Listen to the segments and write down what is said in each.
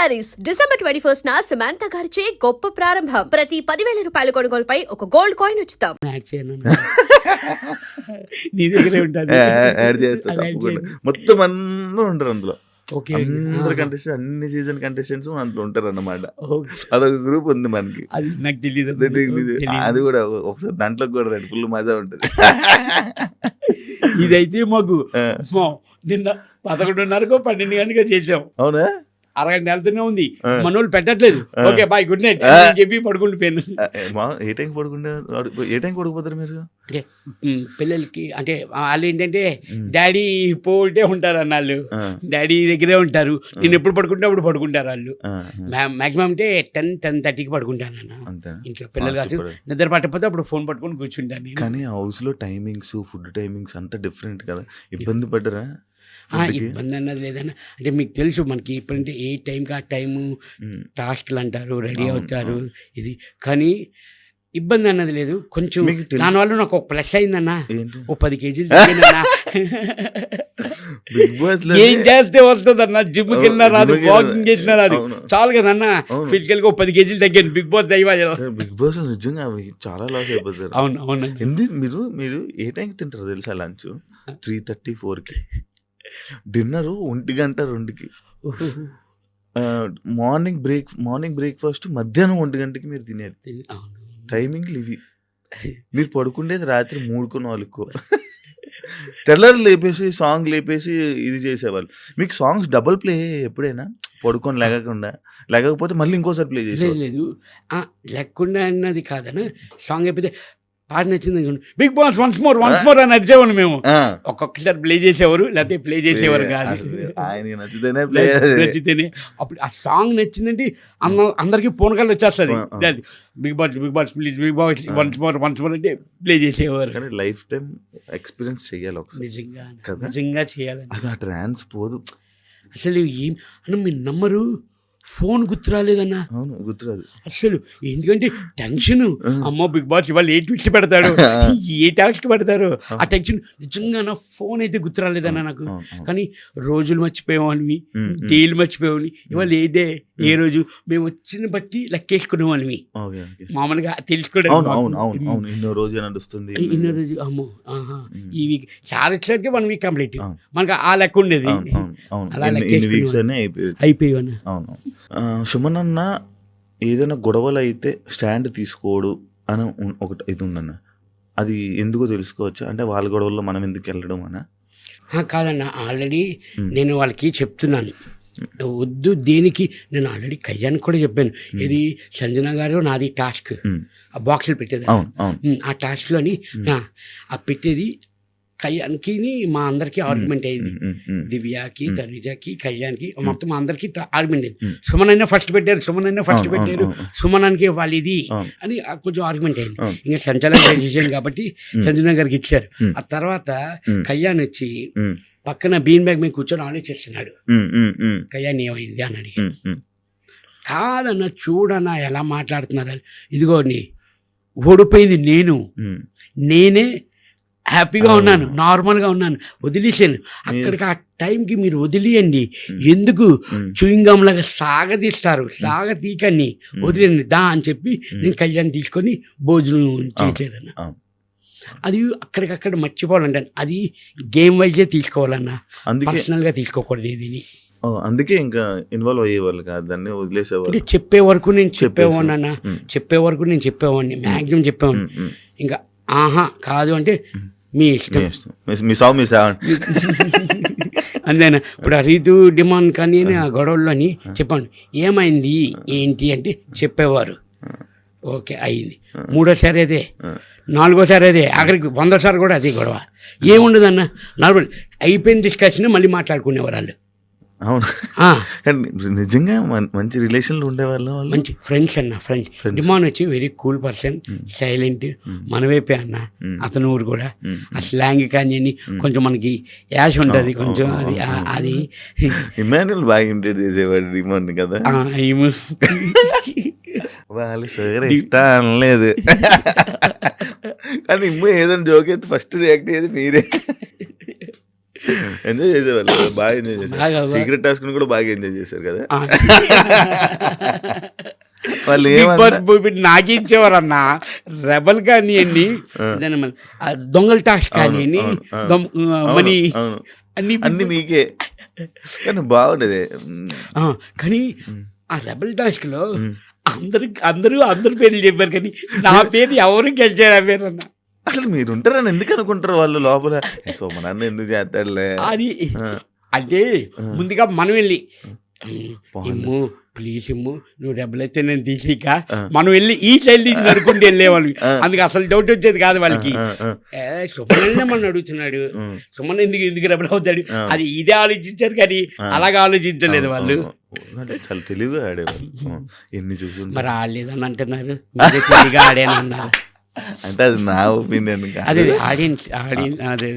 Saris December 21 Samantha గారిచే గొప్ప ప్రారంభం. ప్రతి 10,000 రూపాయల కొనుగోలుపై ఒక గోల్డ్ కాయిన్ ఉచితం. యాడ్ చేయను నీ దగ్గరే ఉంటుంది. యాడ్ చేస్తా తప్పకుండా. మొత్తం అందరూ ఉంటారు అందులో. ఓకే, అందరు కంటెస్టెంట్, అన్ని సీజన్ కంటెస్టెంట్స్ అందులో ఉంటారు అన్నమాట. అదొక గ్రూప్ ఉంది మనకి. అది నాకు తెలియదు. అది కూడా ఒకసారి దాంట్లో కూడా రండి, ఫుల్ మజా ఉంటుంది. ఇదైతే మాకు నిన్న 11:30 12 గంటగా చేసాం. అవునా? అరగంట వెళ్తూనే ఉంది. మనోళ్ళు పెట్టట్లేదు. ఓకే బాయ్ గుడ్ నైట్ చెప్పి పడుకుంటుపోయాను. ఏ టైం పడుకుంటే ఏ టైం పడుకుపోతారు మీరు? అంటే పిల్లలకి అంటే వాళ్ళు ఏంటంటే డాడీ పోల్టే ఉంటారు అన్నాళ్ళు. డాడీ దగ్గరే ఉంటారు. నేను ఎప్పుడు పడుకుంటే అప్పుడు పడుకుంటారు వాళ్ళు. మాక్సిమం అంటే 10-10:30కి పడుకుంటాను అన్న. ఇంట్లో పిల్లలు కాదు నిద్ర పట్టకపోతే అప్పుడు ఫోన్ పట్టుకొని కూర్చుంటాను. కానీ హౌస్ లో టైమింగ్స్, ఫుడ్ టైమింగ్స్ అంతా డిఫరెంట్ కదా. ఇబ్బంది పడ్డరా? ఇబ్బంది అన్నది లేదన్న. అంటే మీకు తెలుసు మనకి ఇప్పుడంటే ఏ టైంకి ఆ టైము టాస్క్లు అంటారు, రెడీ అవుతారు ఇది. కానీ ఇబ్బంది అన్నది లేదు. కొంచెం దానివల్ల నాకు ఒక ప్లస్ అయిందన్న. ఓ 10 కేజీలు తగ్గినన్నా. ఏం చేస్తే వస్తుందన్న, జిమ్కి వెళ్ళినా రాదు, వాకింగ్ చేసినా రాదు, చాలు కదన్న. ఫిజికల్ గా 10 కేజీలు తగ్గాను. బిగ్ బాస్ బిగ్ బాస్ నిజంగా చాలా లాస్ అయిపోతారు. అవును అవును. ఎందుకు మీరు ఏ టైంకి తింటారు తెలుసా? లంచ్ 3:30 4కి, డిన్నర్ 1 గంట 2కి, మార్నింగ్ బ్రేక్ఫాస్ట్ మధ్యాహ్నం 1 గంటకి మీరు తినేది. టైమింగ్లు ఇవి. మీరు పడుకుండేది రాత్రి 3కో 4కో. తెల్లరు లేపేసి సాంగ్ లేపేసి ఇది చేసేవాళ్ళు. మీకు సాంగ్స్ డబుల్ ప్లే ఎప్పుడైనా పడుకొని లేకపోతే మళ్ళీ ఇంకోసారి ప్లే చేసే? లేదు లేకుండా అన్నది కాదన్న. సాంగ్ అయిపోతే పాట నచ్చింది బిగ్ బాస్ వన్స్ మోర్ అని నడిచేవాళ్ళు మేము. ఒక్కొక్కసారి ప్లే చేసేవారు, లేకపోతే ప్లే చేసేవారు కాదు. ఆయన నచ్చితేనే అప్పుడు ఆ సాంగ్ నచ్చిందంటే అందరికి ఫోన్ కాల్ వచ్చేస్తుంది. Bigg Boss please Bigg Boss once more అంటే ప్లే చేసేవారు. కానీ లైఫ్ టైం ఎక్స్పీరియన్స్ చేయాలి ఒకసారి. నిజంగా చేయాలి. అది ఆ ట్రాన్స్ పోదు అసలు. ఏం అన్న మీరు నమ్మరు, ఫోన్ గుర్తురాలేదన్నా. అవును, గుర్తురాదు అసలు. ఎందుకంటే టెన్షన్. అమ్మో బిగ్ బాస్ ఇవాళ ఏ ట్విస్ట్ పెడతాడు, ఏ టాస్క్ పెడతారు, ఆ టెన్షన్. నిజంగా నా ఫోన్ అయితే గుర్తురాలేదన్నా నాకు. కానీ రోజులు మర్చిపోయేవాళ్ళవి, డేలు మర్చిపోయేవాళ్ళని. ఇవాళ ఏ డే ఏ రోజు మేము వచ్చిన బట్టి లెక్కేసుకునే వాళ్ళవి. మామూలుగా తెలుసుకోవడానికి ఇన్నో రోజు నడుస్తుంది, ఇన్నో రోజు అమ్మో ఈ వీక్ చాలా వచ్చేసరికి 1 వీక్ కంప్లీట్. మనకు ఆ లెక్క ఉండేది. అలా అయిపోయి సుమన్ అన్న ఏదైనా గొడవలు అయితే స్టాండ్ తీసుకోడు అని ఒకటి ఇది ఉందన్న. అది ఎందుకో తెలుసుకోవచ్చా? అంటే వాళ్ళ గొడవల్లో మనం ఎందుకు వెళ్ళడం అన్న? కాదన్న, ఆల్రెడీ నేను వాళ్ళకి చెప్తున్నాను వద్దు దేనికి. నేను ఆల్రెడీ కళ్యాణ్ కూడా చెప్పాను. ఇది సంజన గారు నాది టాస్క్ ఆ బాక్సులు పెట్టేది. ఆ టాస్క్లోని ఆ పెట్టేది కళ్యాణ్కి మా అందరికి ఆర్గ్యుమెంట్ అయింది. దివ్యాకి, తనుజకి, కళ్యాణ్కి, మొత్తం మా అందరికి ఆర్గ్యుమెంట్ అయింది. సుమన్ అయినా ఫస్ట్ పెట్టారు, సుమనానికి వాళ్ళు ఇది అని కొంచెం ఆర్గ్యుమెంట్ అయింది. ఇంకా సంచలన డెసిషన్ కాబట్టి సంజన గారికి ఇచ్చారు. ఆ తర్వాత కళ్యాణ్ వచ్చి పక్కన బీన్ బ్యాగ్ మీద కూర్చొని ఆలోచిస్తున్నాడు. కళ్యాణ్ ఏమైంది అని అడిగాడు. కాదన్న చూడన్నా ఎలా మాట్లాడుతున్నారు. ఇదిగో ఓడిపోయింది నేనే హ్యాపీగా ఉన్నాను, నార్మల్గా ఉన్నాను, వదిలేసాను. అక్కడికి ఆ టైంకి మీరు వదిలేయండి. ఎందుకు చూయింగ్ గమ్ లాగా సాగతీకని వదిలేండి దా అని చెప్పి నేను కళ్యాణ్ తీసుకొని భోజనం చేసేదన్న. అది అక్కడికక్కడ మర్చిపోవాలంటాను. అది గేమ్ వైజే తీసుకోవాలన్నా, పర్సనల్గా తీసుకోకూడదు ఏదిని. అందుకే ఇంకా ఇన్వాల్వ్ అయ్యేవాళ్ళు కాదు, దాన్ని వదిలేసేవాళ్ళు. అంటే చెప్పే వరకు నేను చెప్పేవాడిని మ్యాక్సిమం చెప్పేవాడిని. ఇంకా కాదు అంటే మీ ఇష్టం, మీ సాగు మీ సాగు అంతేనా. ఇప్పుడు ఆ రీతు డిమాండ్ కానీ ఆ గొడవల్లోని చెప్పండి ఏమైంది ఏంటి అంటే చెప్పేవారు. ఓకే అయింది. 3వసారి అదే, 4వసారి అదే, ఆఖరికి 100సారి కూడా అదే గొడవ. ఏముండదన్న, నార్మల్ అయిపోయిన డిస్కషన్ మళ్ళీ మాట్లాడుకునేవారు వాళ్ళు. అవును, నిజంగా మంచి రిలేషన్లు ఉండేవాళ్ళు, మంచి ఫ్రెండ్స్ అన్న. ఫ్రెండ్స్ డిమాండ్ వచ్చి వెరీ కూల్ పర్సన్, సైలెంట్, మనవైపే అన్న. అతను ఊరు కూడా ఆ స్లాంగ్ కానీ కొంచెం మనకి యాష్ ఉంటుంది కొంచెం. అది ఇమాన్యుల్ బాగా ఇంటెడ్ చేసేవాడు డిమాండ్ కదా. వాళ్ళు సరే అనలేదు కానీ ఏదైనా జోక్ అయితే ఫస్ట్ రియాక్ట్ అయ్యేది మీరే. ఎంజాయ్ చేసేవాళ్ళు, బాగా ఎంజాయ్ చేశారు. బాగా. సీక్రెట్ టాస్క్ కూడా బాగా ఎంజాయ్ చేశారు కదా. ఆ. వాళ్ళు బిగ్ బాస్ ఏమన్నా నాకు ఇచ్చేవారన్న రెబల్ కానివ్వండి, దొంగల టాస్క్ కానివ్వండి, మనీ అవును అన్ని అన్ని మీకే, కానీ బాగుండేది. కానీ ఆ రెబల్ టాస్క్ లో అందరూ పేర్లు చెప్పారు, కానీ నా పేరు ఎవరు గెలిచారు ఆ పేరు అన్న. అసలు మీరు ఉంటారని ఎందుకు అనుకుంటారు వాళ్ళు లోపల, సోమనాన్న ఎందుకు చేస్తాడులే అది అంటే ముందుగా మనం వెళ్ళి ఇమ్ము ప్లీజ్ ఇమ్ము నువ్వు రెబల్ అయితే నేను తీసిక మనం వెళ్ళి ఈ సైడ్ నుంచి నడుకుంటూ వెళ్ళేవాళ్ళు. అందుకు అసలు డౌట్ వచ్చేది కాదు వాళ్ళకి. సుమన్ మనం అడుగుతున్నాడు, సుమన్ ఎందుకు రెబల్ అవుతాడు, అది ఇదే ఆలోచించారు కానీ అలాగా ఆలోచించలేదు వాళ్ళు. చాలా తెలివిగా ఆడేవాళ్ళు. ఎన్ని చూసి మరి ఆడలేదని అంటున్నారు, మీరే తెలివిగా ఆడానన్నారు. అంటే అది నా ఒపీనియన్. అదే ఆడియన్స్ అదే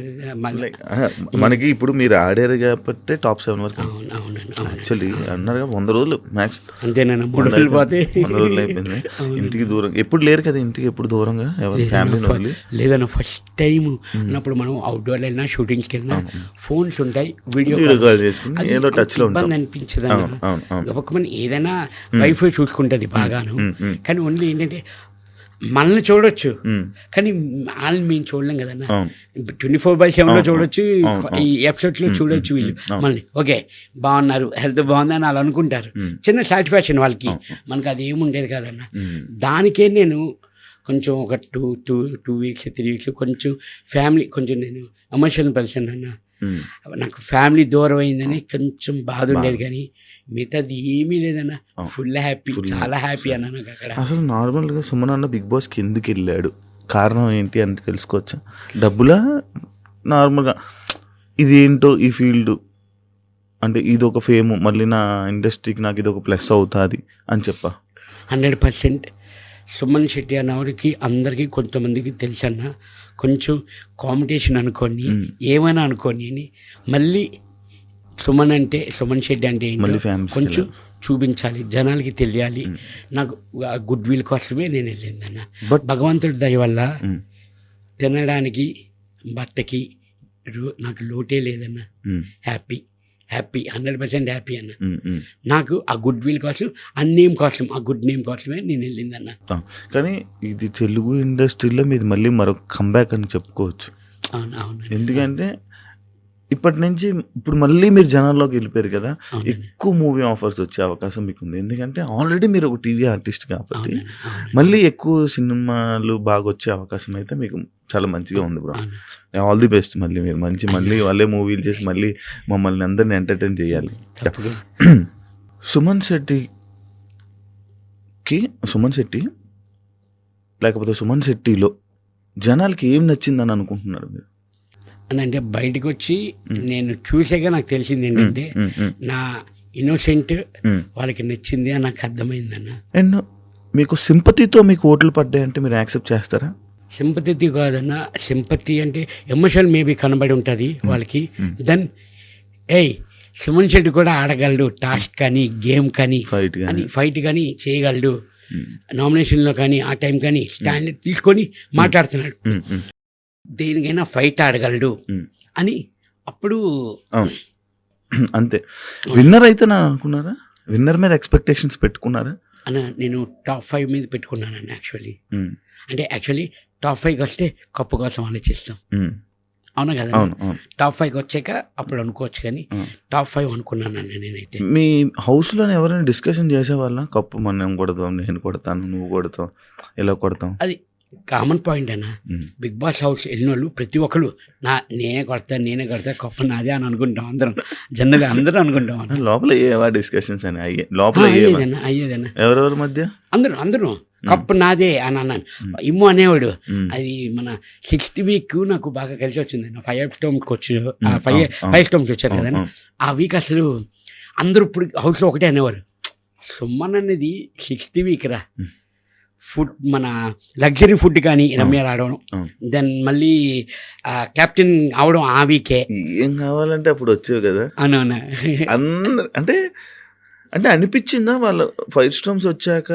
మనకి ఇప్పుడు మీరు ఆడారు కాబట్టి టాప్ 7 వరకు. అవునండి యాక్చువల్లీ అన్నారు 100 రోజులు మ్యాక్స్. అంతేనా, 3 రోజులు పోతే 100 రోజులు అయిపోయింది. ఇంటికి దూరం ఎప్పుడు లేరు కదా, ఇంటికి ఎప్పుడు దూరంగా ఎవరు ఫ్యామిలీ లేదన్న. ఫస్ట్ టైం అన్నప్పుడు మనం అవుట్డోర్ వెళ్ళినా షూటింగ్స్కి వెళ్ళినా ఫోన్స్ ఉంటాయి, వీడియో కాల్ చేసుకుని ఏదో టచ్ లో ఇబ్బంది అనిపించదు అన్న. ఒక్కొక్కమని ఏదైనా వైఫై చూసుకుంటుంది బాగాను, కానీ ఓన్లీ ఏంటంటే మనల్ని చూడొచ్చు కానీ వాళ్ళని మేము చూడలేం కదన్నా. 24/7 చూడొచ్చు, ఈ ఎపిసోడ్లో చూడొచ్చు వీళ్ళు మనల్ని. ఓకే బాగున్నారు, హెల్త్ బాగుంది అని వాళ్ళు అనుకుంటారు, చిన్న సాటిస్ఫాక్షన్ వాళ్ళకి. మనకు అది ఏముండేది కాదన్న. దానికే నేను కొంచెం ఒక 2 వీక్స్ 3 వీక్స్ కొంచెం ఫ్యామిలీ, కొంచెం నేను ఎమోషనల్ పర్సన్ అన్న. నాకు ఫ్యామిలీ దూరం అయిందని కొంచెం బాధ ఉండేది, కానీ మిగతాది ఏమీ లేదన్న. ఫుల్ హ్యాపీ, చాలా హ్యాపీ అన్న నాకు అక్కడ. అసలు నార్మల్గా సుమన్ అన్న బిగ్ బాస్కి ఎందుకు వెళ్ళాడు, కారణం ఏంటి అంటే తెలుసుకోవచ్చా? డబ్బులా, నార్మల్గా ఇది ఏంటో ఈ ఫీల్డ్ అంటే ఇది ఒక ఫేమ్, మళ్ళీ నా ఇండస్ట్రీకి నాకు ఇది ఒక ప్లస్ అవుతుంది అని చెప్పా? 100% సుమన్ శెట్టి అన్నవాడికి అందరికీ కొంతమందికి తెలుసన్న. కొంచెం కాంపిటీషన్ అనుకోని ఏమైనా అనుకోని అని మళ్ళీ సుమన్ అంటే, సుమన్ శెట్టి అంటే కొంచెం చూపించాలి, జనాలకి తెలియాలి. నాకు గుడ్ విల్ కోసమే నేను వెళ్ళిందన్న. బట్ భగవంతుడి దయ వల్ల తినడానికి బట్టకి నాకు లోటే లేదన్న. హ్యాపీ 100% హ్యాపీ అన్న. నాకు ఆ గుడ్ విల్ కోసం, ఆ నేమ్ కోసం, ఆ గుడ్ నేమ్ కోసమే నేను వెళ్ళిందన్న. కానీ ఇది తెలుగు ఇండస్ట్రీలో మీది మళ్ళీ మరొక కంబ్యాక్ అని చెప్పుకోవచ్చు. అవును. ఎందుకంటే ఇప్పటి నుంచి ఇప్పుడు మళ్ళీ మీరు జనాల్లోకి వెళ్ళిపోయారు కదా, ఎక్కువ మూవీ ఆఫర్స్ వచ్చే అవకాశం మీకు ఉంది. ఎందుకంటే ఆల్రెడీ మీరు ఒక టీవీ ఆర్టిస్ట్ కాబట్టి మళ్ళీ ఎక్కువ సినిమాలు బాగా వచ్చే అవకాశం అయితే మీకు చాలా మంచిగా ఉంది బ్రో. All the best. మళ్ళీ మీరు మళ్ళీ వాళ్ళే మూవీలు చేసి మళ్ళీ మమ్మల్ని అందరిని ఎంటర్టైన్ చేయాలి. సుమన్ శెట్టి లేకపోతే సుమన్ శెట్టిలో జనాలకి ఏం నచ్చిందని అనుకుంటున్నారు మీరు? అని అంటే బయటకు వచ్చి నేను చూసాక నాకు తెలిసింది ఏంటంటే నా ఇన్నోసెంట్ వాళ్ళకి నచ్చింది అని నాకు అర్థమైందన్న. అండ్ మీకు సింపతితో మీకు ఓట్లు పడ్డాయంటే మీరు యాక్సెప్ట్ చేస్తారా? సింపతి కాదన్న, సింపతి అంటే ఎమోషన్ మేబీ కనబడి ఉంటుంది వాళ్ళకి. దెన్ సుమన్ శెట్టి కూడా ఆడగలడు, టాస్క్ కానీ గేమ్ కానీ ఫైట్ కానీ చేయగలడు, నామినేషన్లో కానీ ఆ టైం కానీ స్టాండ్ తీసుకొని మాట్లాడుతున్నాడు, దేనికైనా ఫైట్ ఆడగలడు అని. అప్పుడు అంతే. విన్నర్ అయితే నా అనుకున్నారా? విన్నర్ మీద ఎక్స్పెక్టేషన్స్ పెట్టుకున్నారా? అన్న నేను టాప్ 5 మీద పెట్టుకున్నానండి. యాక్చువల్లీ టాప్ 5కి వస్తే కప్పు కోసం ఆలోచిస్తాం, అవునా కదా? టాప్ 5కి వచ్చాక అప్పుడు అనుకోవచ్చు, కానీ టాప్ 5 అనుకున్నానండి నేనైతే. మీ హౌస్లో ఎవరైనా డిస్కషన్ చేసేవాళ్ళ, కప్పు మనం కొడతాం, నేను కొడతాను, నువ్వు కొడతావు, ఎలా కొడతాం? అది కామన్ పాయింట్ అన్న. బిగ్ బాస్ హౌస్ వెళ్ళిన వాళ్ళు ప్రతి ఒక్కరు నేనే కొడతా కప్పు నాదే అని అనుకుంటాం. అందరం జనరల్గా అందరూ అనుకుంటాం. లోపల ఏవా డిస్కషన్స్ అని లోపల అయ్యేదన్న ఎవరెవరి మధ్య అందరూ కప్పు నాదే అని అన్నాను. ఇమ్ము అనేవాడు. అది మన 6th వీక్ నాకు బాగా కలిసి వచ్చింది. 5 స్టోమ్కి వచ్చారు, 5 స్టోమ్కి వచ్చారు కదా. ఆ వీక్ అసలు అందరూ ఇప్పుడు హౌస్లో ఒకటే అనేవారు, సుమన్ అనేది 6th వీక్ రా, ఫుడ్ మన లగ్జరీ ఫుడ్ కానీ రమ్య రావడం, దెన్ మళ్ళీ కెప్టెన్ అవడం ఆ వీకే. ఏం కావాలంటే అప్పుడు వచ్చేవి కదా. అవునవునా అంటే అనిపించిందా వాళ్ళ 5 స్టోమ్స్ వచ్చాక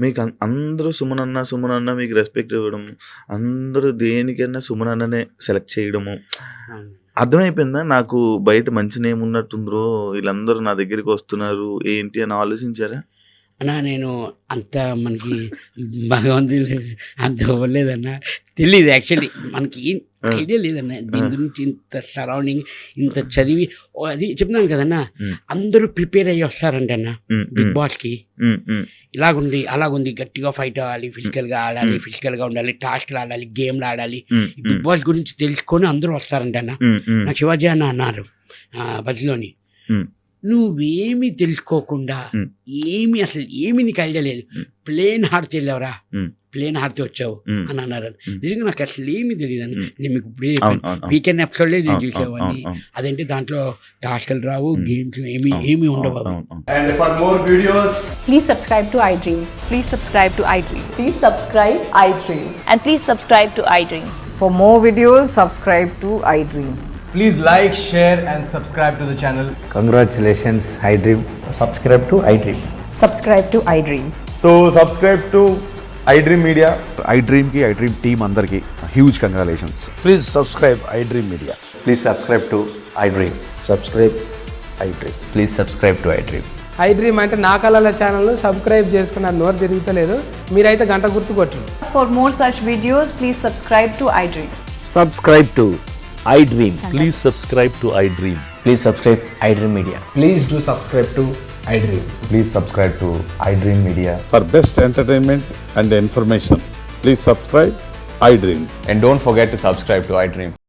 మీకు అందరూ సుమన్ అన్న మీకు రెస్పెక్ట్ ఇవ్వడం, అందరూ దేనికైనా సుమన్ అన్ననే సెలెక్ట్ చేయడము, అర్థమైపోయిందా? నాకు బయట మంచి నేమ్ ఉన్నట్టుందో, వీళ్ళందరూ నా దగ్గరికి వస్తున్నారు ఏంటి అని ఆలోచించారా? అన్నా నేను అంత మనకి భగవంతుడు అంత ఇవ్వలేదన్నా, తెలియదు యాక్చువల్లీ మనకి ఏం ఐడియా లేదన్నా దీని గురించి. ఇంత సరౌండింగ్ ఇంత చదివి అది చెప్తున్నాను కదన్నా, అందరూ ప్రిపేర్ అయ్యి వస్తారంట అన్న బిగ్ బాస్కి. ఇలాగుండి అలాగుంది, గట్టిగా ఫైట్ అవ్వాలి, ఫిజికల్గా ఆడాలి, ఫిజికల్గా ఉండాలి, టాస్క్లు ఆడాలి, గేమ్లు ఆడాలి, బిగ్ బాస్ గురించి తెలుసుకొని అందరూ వస్తారంట అన్న. నాకు శివాజీ అన్న అన్నారు బస్లోని, నువ్వేమి తెలుసుకోకుండా ఏమి అసలు ఏమి నీకు ఐడియా లేదు, ప్లేన్ హార్ట్ వెళ్ళావురా, ప్లేన్ హార్ట్ వచ్చావు అని అన్నారు. నిజంగా నాకు అసలు ఏమి తెలియదు అని. నేను మీకు వీకెండ్ ఎపిసోడ్లే నేను చూసేవాడిని. అదేంటి దాంట్లో టాస్క్లు రావు, గేమ్స్ ఏమి ఉండవు. And for more videos, Please subscribe to iDream. Please subscribe to iDream. Please subscribe iDream. And please subscribe to iDream. For more videos, subscribe to iDream. please like, share and subscribe to the channel. Congratulations, iDream. Subscribe to iDream. Subscribe to iDream. So subscribe to iDream Media. iDream team అందరికి huge congratulations. Please subscribe iDream Media. Please subscribe to iDream. Subscribe iDream. Please subscribe to iDream. iDream అంటే నా కళల ఛానల్ను subscribe చేసుకున్న నోరు తిరుగుతలేదు, మీరైతే గంట గుర్తు కొట్టండి. For more such videos, please subscribe to iDream. Subscribe to iDream. Please subscribe to iDream. Please subscribe iDream Media. Please do subscribe to iDream. Please subscribe to iDream Media. For best entertainment and information, please subscribe iDream. And don't forget to subscribe to iDream.